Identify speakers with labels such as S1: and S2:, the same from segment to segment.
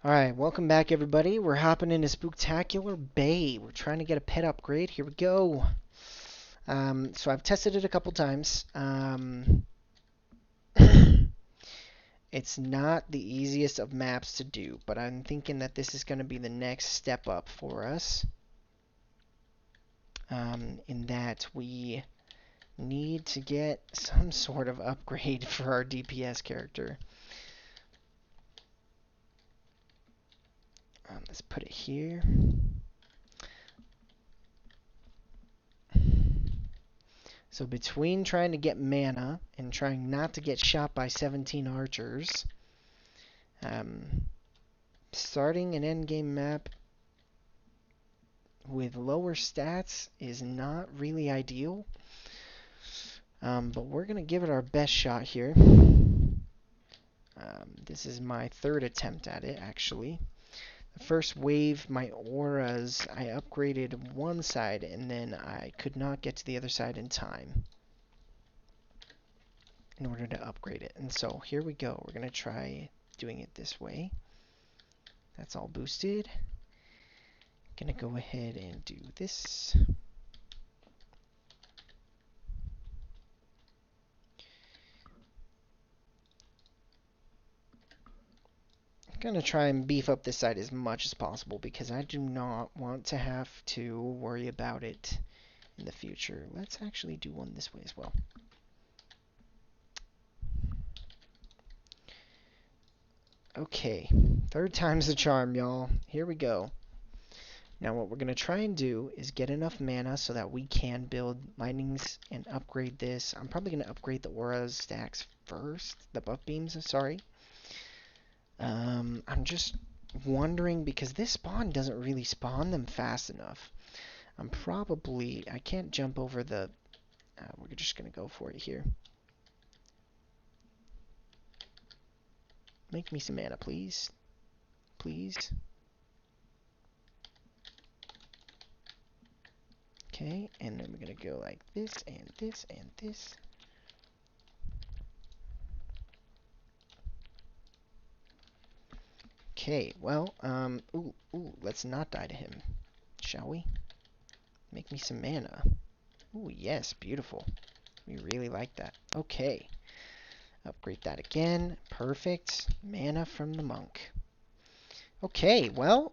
S1: Alright, welcome back everybody. We're hopping into Spooktacular Bay. We're trying to get a pet upgrade. Here we go. So I've tested it a couple times. It's not the easiest of maps to do, but I'm thinking that this is going to be the next step up for us. In that we need to get some sort of upgrade for our DPS character. Let's put it here. So between trying to get mana and trying not to get shot by 17 archers, starting an endgame map with lower stats is not really ideal. But we're going to give it our best shot here. This is my third attempt at it, actually. The first wave, my auras, I upgraded one side and then I could not get to the other side in time in order to upgrade it. And so here we go. We're going to try doing it this way. That's all boosted. Gonna go ahead and do this. I'm gonna try and beef up this side as much as possible because I do not want to have to worry about it in the future. Let's actually do one this way as well. Okay, third time's the charm, y'all. Here we go. Now what we're going to try and do is get enough mana so that we can build lightnings and upgrade this. I'm probably going to upgrade the aura stacks first. The buff beams, sorry. I'm just wondering because this spawn doesn't really spawn them fast enough. I can't jump over the, we're just going to go for it here. Make me some mana, please. Please. Okay, and then we're going to go like this and this and this. Okay, well, let's not die to him, shall we? Make me some mana. Ooh, yes, beautiful. We really like that. Okay. Upgrade that again. Perfect. Mana from the monk. Okay, well,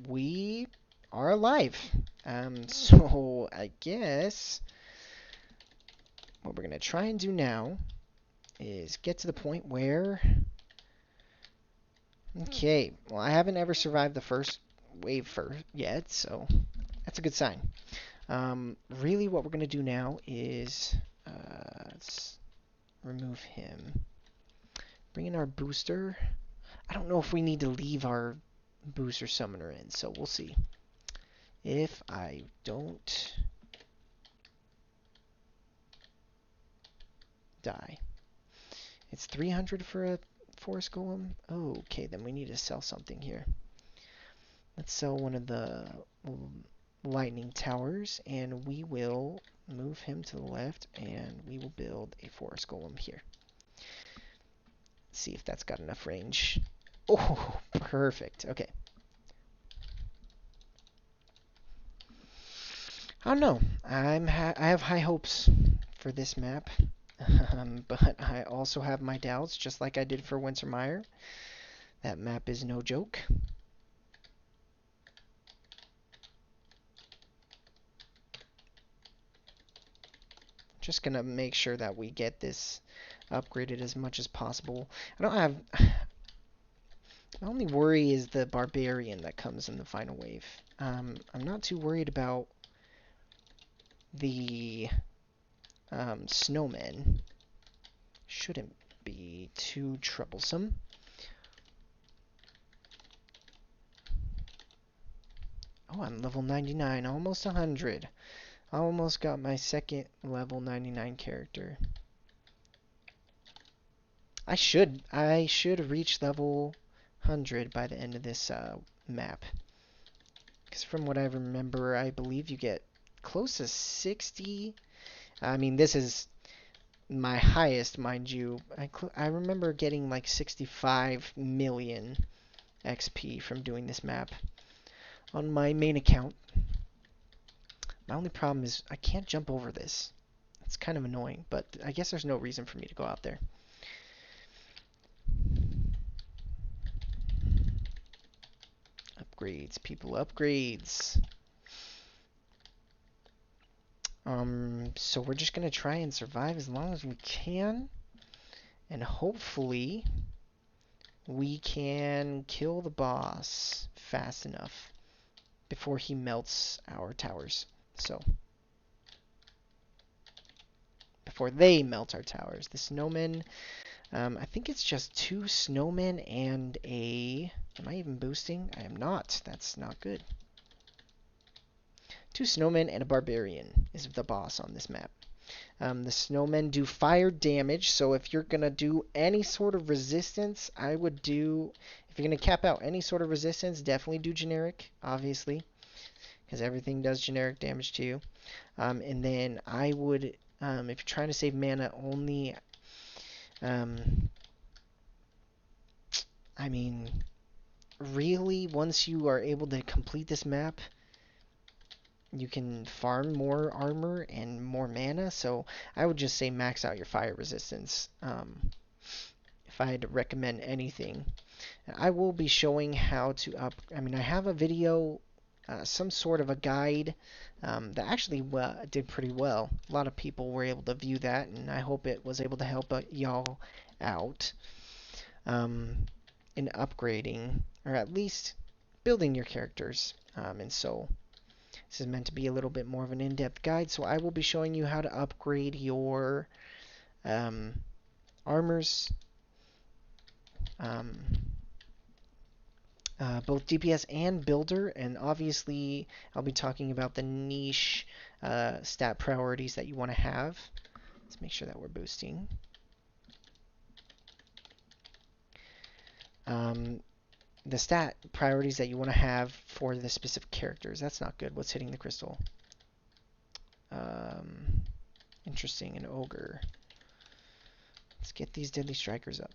S1: we are alive. So I guess what we're gonna try and do now is get to the point where... Okay, well, I haven't ever survived the first wave yet, so that's a good sign. Really what we're going to do now is let's remove him. Bring in our booster. I don't know if we need to leave our booster summoner in, so we'll see. If I don't die. It's 300 for a forest golem. Oh, okay, then we need to sell something here. Let's sell one of the lightning towers, and we will move him to the left, and we will build a forest golem here. Let's see if that's got enough range. Oh, perfect. Okay. I don't know. I have high hopes for this map, but I also have my doubts, just like I did for Wintermire. That map is no joke. Just gonna make sure that we get this upgraded as much as possible. I don't have... My only worry is the barbarian that comes in the final wave. I'm not too worried about the snowmen. Shouldn't be too troublesome. Oh, I'm level 99, almost 100. I almost got my second level 99 character. I should reach level 100 by the end of this map. Because from what I remember, I believe you get close to 60. I mean, this is my highest, mind you. I remember getting like 65 million XP from doing this map on my main account. My only problem is I can't jump over this. It's kind of annoying, but I guess there's no reason for me to go out there. Upgrades, people, upgrades. So we're just gonna try and survive as long as we can, and hopefully we can kill the boss fast enough before he melts our towers. So, before they melt our towers. The snowmen, I think it's just 2 snowmen and a... Am I even boosting? I am not. That's not good. 2 snowmen and a barbarian is the boss on this map. The snowmen do fire damage, so if you're going to do any sort of resistance, I would do... If you're going to cap out any sort of resistance, definitely do generic, obviously, because everything does generic damage to you. And then I would, if you're trying to save mana, only... I mean, really, once you are able to complete this map, you can farm more armor and more mana, so I would just say max out your fire resistance. If I had to recommend anything, I will be showing how to I mean, I have a video, some sort of a guide that actually did pretty well. A lot of people were able to view that, and I hope it was able to help y'all out in upgrading, or at least building your characters. And so this is meant to be a little bit more of an in-depth guide, so I will be showing you how to upgrade your armors, both DPS and builder, and obviously I'll be talking about the niche stat priorities that you want to have. Let's make sure that we're boosting. The stat priorities that you want to have for the specific characters. That's not good. What's hitting the crystal? Interesting, an ogre. Let's get these deadly strikers up.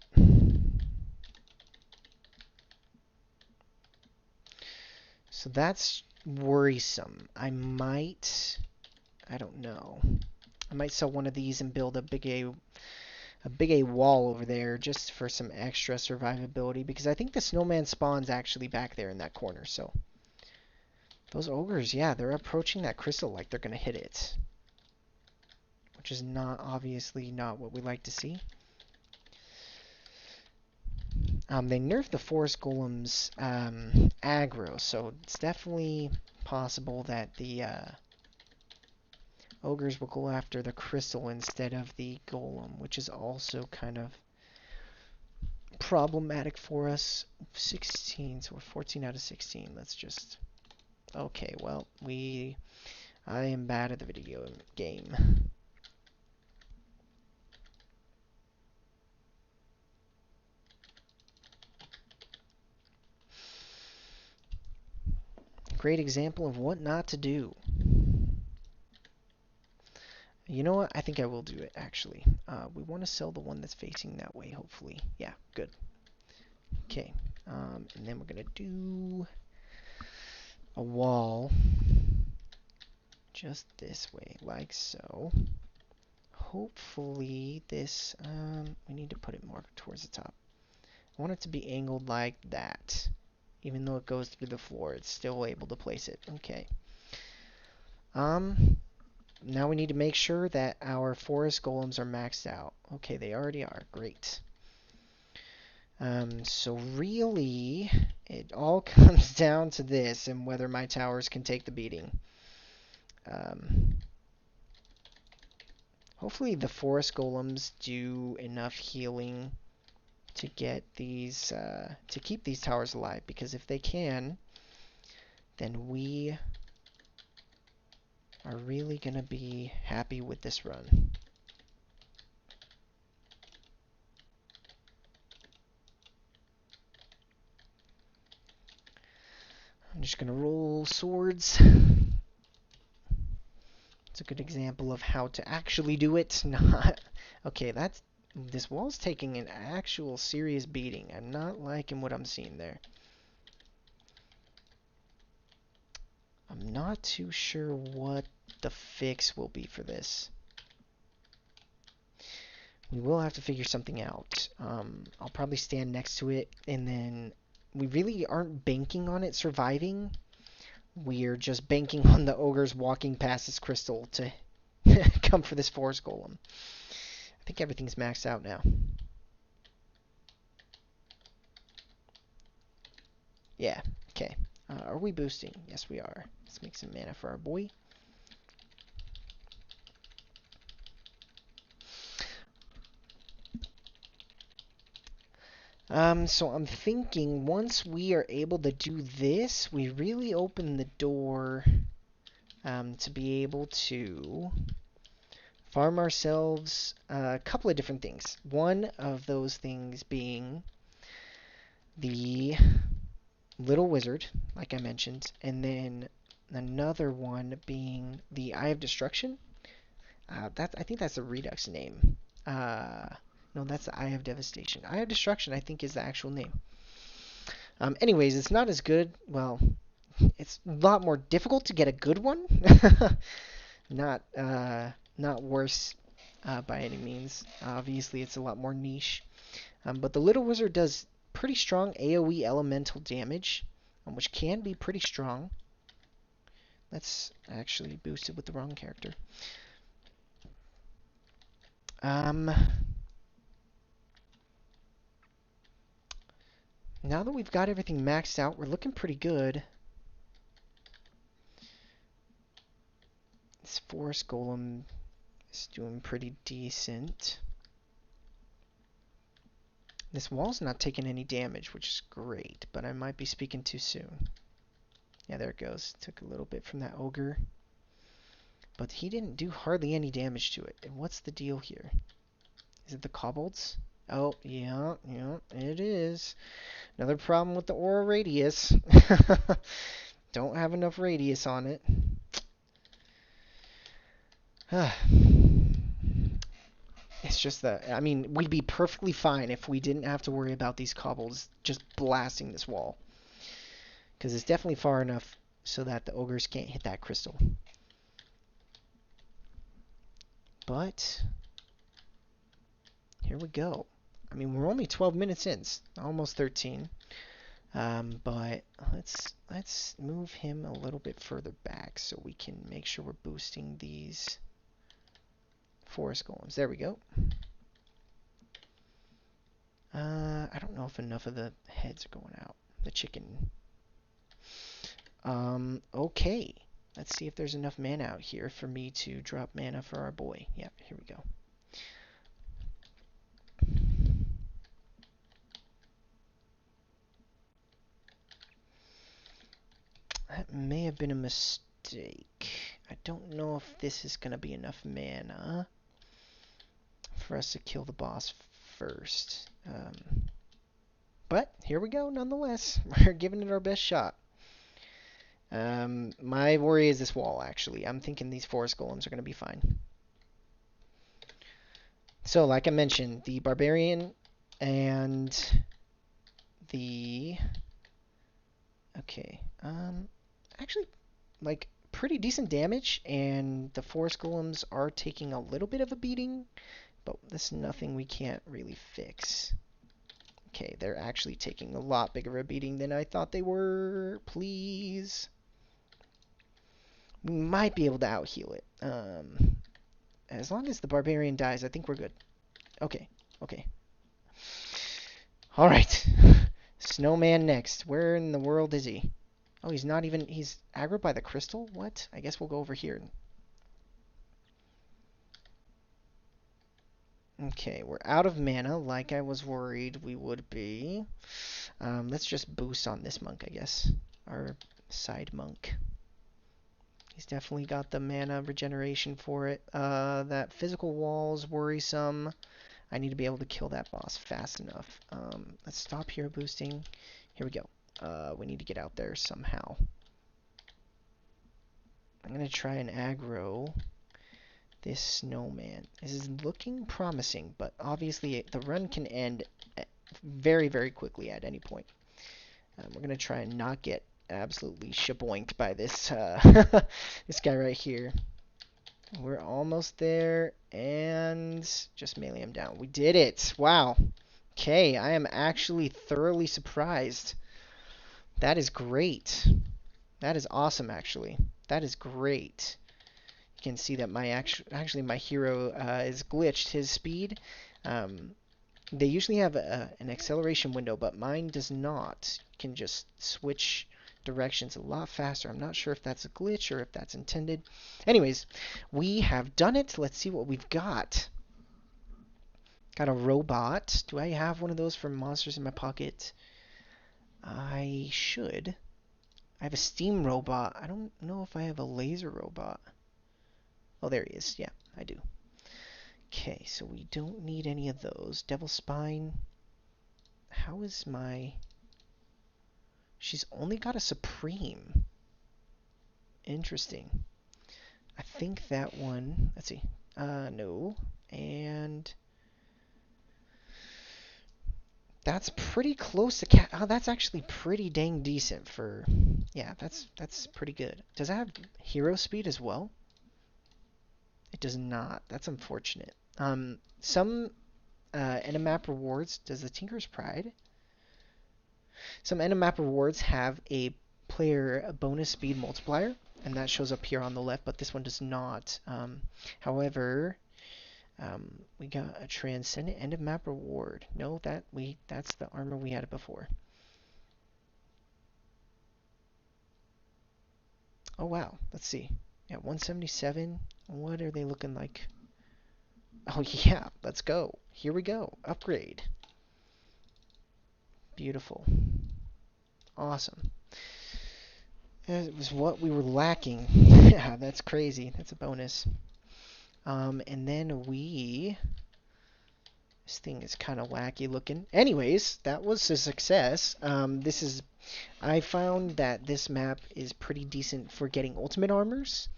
S1: So that's worrisome. I don't know. I might sell one of these and build a big A wall over there just for some extra survivability, because I think the snowman spawns actually back there in that corner. So those ogres, yeah, they're approaching that crystal like they're gonna hit it, which is obviously not what we like to see. They nerfed the forest golems aggro, so it's definitely possible that the ogres will go after the crystal instead of the golem, which is also kind of problematic for us. 16, so we're 14 out of 16. Let's just... Okay, well, I am bad at the video game. Great example of what not to do. You know what? I think I will do it, actually. We want to sell the one that's facing that way, hopefully. Yeah, good. Okay. And then we're going to do a wall just this way, like so. Hopefully this... we need to put it more towards the top. I want it to be angled like that. Even though it goes through the floor, it's still able to place it. Okay. Now we need to make sure that our forest golems are maxed out. Okay, they already are. Great. So really, it all comes down to this and whether my towers can take the beating. Hopefully the forest golems do enough healing to get these, to keep these towers alive, because if they can, then we are really going to be happy with this run. I'm just going to roll swords. It's a good example of how to actually do it. Not okay, this wall's taking an actual serious beating. I'm not liking what I'm seeing there. I'm not too sure what the fix will be for this. We will have to figure something out. I'll probably stand next to it, and then we really aren't banking on it surviving. We're just banking on the ogres walking past this crystal to come for this forest golem. I think everything's maxed out now. Yeah, okay. Are we boosting? Yes, we are. Let's make some mana for our boy. So I'm thinking once we are able to do this, we really open the door to be able to farm ourselves a couple of different things. One of those things being the Little Wizard, like I mentioned, and then another one being the Eye of Destruction. I think that's a Redux name. No, that's the Eye of Devastation. Eye of Destruction, I think, is the actual name. Anyways, it's not as good. Well, it's a lot more difficult to get a good one. Not worse by any means. Obviously, it's a lot more niche. But the Little Wizard does pretty strong AoE elemental damage, which can be pretty strong. That's actually boosted with the wrong character. Now that we've got everything maxed out, we're looking pretty good. This Forest Golem is doing pretty decent. This wall's not taking any damage, which is great, but I might be speaking too soon. Yeah, there it goes. Took a little bit from that ogre. But he didn't do hardly any damage to it. And what's the deal here? Is it the kobolds? Oh, yeah, it is. Another problem with the aura radius. Don't have enough radius on it. It's just that, I mean, we'd be perfectly fine if we didn't have to worry about these kobolds just blasting this wall. Because it's definitely far enough so that the ogres can't hit that crystal. But here we go. I mean, we're only 12 minutes in, almost 13. But let's move him a little bit further back so we can make sure we're boosting these forest golems. There we go. I don't know if enough of the heads are going out. The chicken. Okay. Let's see if there's enough mana out here for me to drop mana for our boy. Yep, here we go. That may have been a mistake. I don't know if this is going to be enough mana for us to kill the boss first. But here we go nonetheless. We're giving it our best shot. My worry is this wall, actually. I'm thinking these forest golems are going to be fine. So, like I mentioned, the barbarian and the... Okay. Actually, like, pretty decent damage, and the forest golems are taking a little bit of a beating, but that's nothing we can't really fix. Okay, they're actually taking a lot bigger a beating than I thought they were. Please. We might be able to out-heal it. As long as the barbarian dies, I think we're good. Okay, okay. Alright. Snowman next. Where in the world is he? Oh, he's not even... He's aggroed by the crystal? What? I guess we'll go over here. Okay, we're out of mana, like I was worried we would be. Let's just boost on this monk, I guess. Our side monk. He's definitely got the mana regeneration for it. That physical wall's worrisome. I need to be able to kill that boss fast enough. Let's stop hero boosting. Here we go. We need to get out there somehow. I'm going to try and aggro this snowman. This is looking promising, but obviously the run can end very, very quickly at any point. We're going to try and not get absolutely shaboinked by this this guy right here. We're almost there, and just melee him down. We did it! Wow. Okay, I am actually thoroughly surprised. That is great. That is awesome, actually. That is great. You can see that my actually my hero is glitched his speed. They usually have an acceleration window, but mine does not. You can just switch directions a lot faster. I'm not sure if that's a glitch or if that's intended. Anyways, we have done it. Let's see what we've got. Got a robot. Do I have one of those for monsters in my pocket? I should. I have a steam robot. I don't know if I have a laser robot. Oh, there he is. Yeah, I do. Okay, so we don't need any of those. Devil Spine. How is my... She's only got a Supreme. Interesting. I think that one... Let's see. No. And... That's pretty close to cat. Oh, that's actually pretty dang decent for... Yeah, that's pretty good. Does it have hero speed as well? It does not. That's unfortunate. Some Map rewards... Does the Tinker's Pride? Some Map rewards have a player bonus speed multiplier, and that shows up here on the left, but this one does not. However... we got a transcendent end of map reward. No, that's the armor we had before. Oh wow, let's see. Yeah, 177. What are they looking like? Oh yeah, let's go. Here we go. Upgrade. Beautiful. Awesome. That was what we were lacking. Yeah, that's crazy. That's a bonus. And then we... This thing is kind of wacky looking. Anyways, that was a success. I found that this map is pretty decent for getting ultimate armors.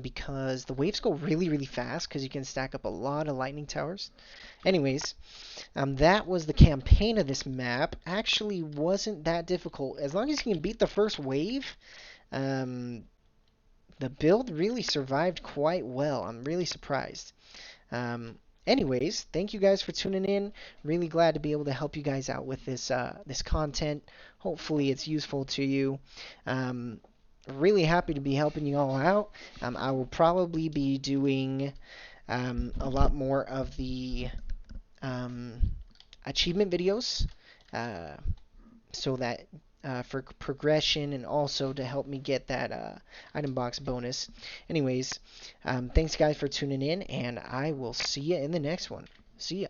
S1: Because the waves go really, really fast because you can stack up a lot of lightning towers. Anyways, that was the campaign of this map. Actually wasn't that difficult. As long as you can beat the first wave, the build really survived quite well. I'm really surprised. Anyways, thank you guys for tuning in. Really glad to be able to help you guys out with this this content. Hopefully it's useful to you. Really happy to be helping you all out. I will probably be doing a lot more of the achievement videos so that for progression and also to help me get that item box bonus. Anyways, thanks guys for tuning in, and I will see you in the next one. See ya.